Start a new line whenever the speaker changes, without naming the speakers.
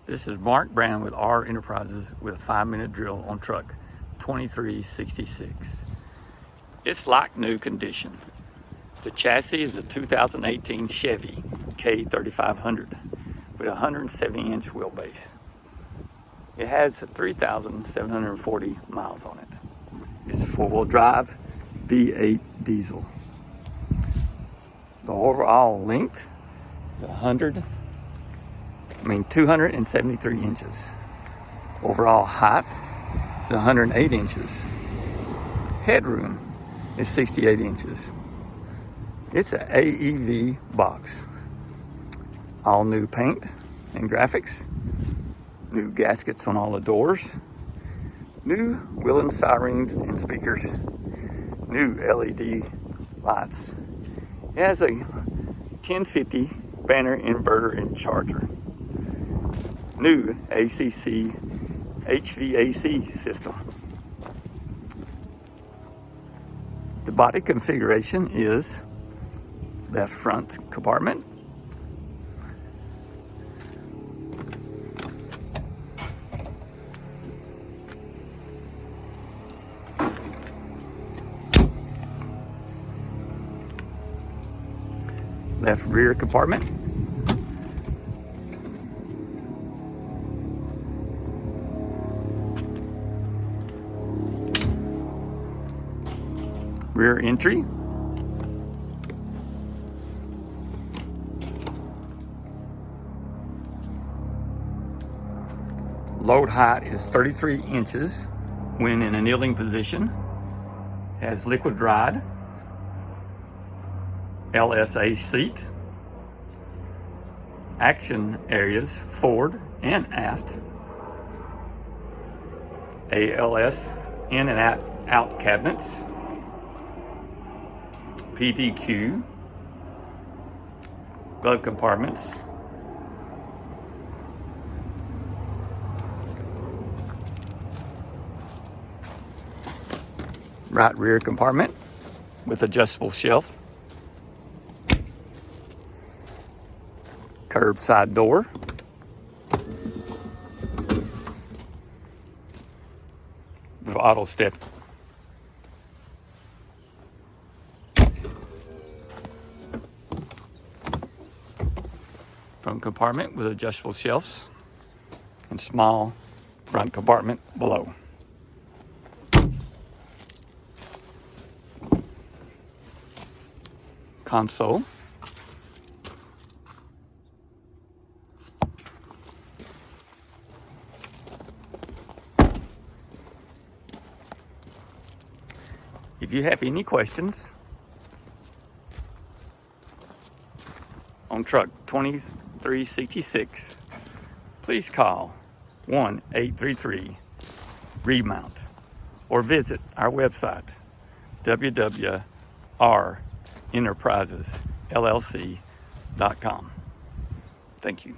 This is Mark Brown with R Enterprises with a 5-minute drill on truck 2366. It's like new condition. The chassis is a 2018 Chevy K3500 with a 170-inch wheelbase. It has 3,740 miles on it. It's four-wheel drive V8 diesel. The overall length is 273 inches. Overall height is 108 inches. Headroom is 68 inches. It's an AEV box. All new paint and graphics. New gaskets on all the doors. New wheel sirens and speakers. New LED lights. It has a 1050 banner inverter and charger. New ACC HVAC system. The body configuration is left front compartment, left rear compartment, rear entry, load height is 33 inches when in a kneeling position, has liquid ride, LSA seat, action areas forward and aft, ALS in and out cabinets, PDQ, glove compartments, right rear compartment with adjustable shelf, curbside door, with auto step, front compartment with adjustable shelves, and small front compartment below. Console, if you have any questions on truck 2366, please call 1-833-ReMount or visit our website www.renterprisesllc.com. Thank you.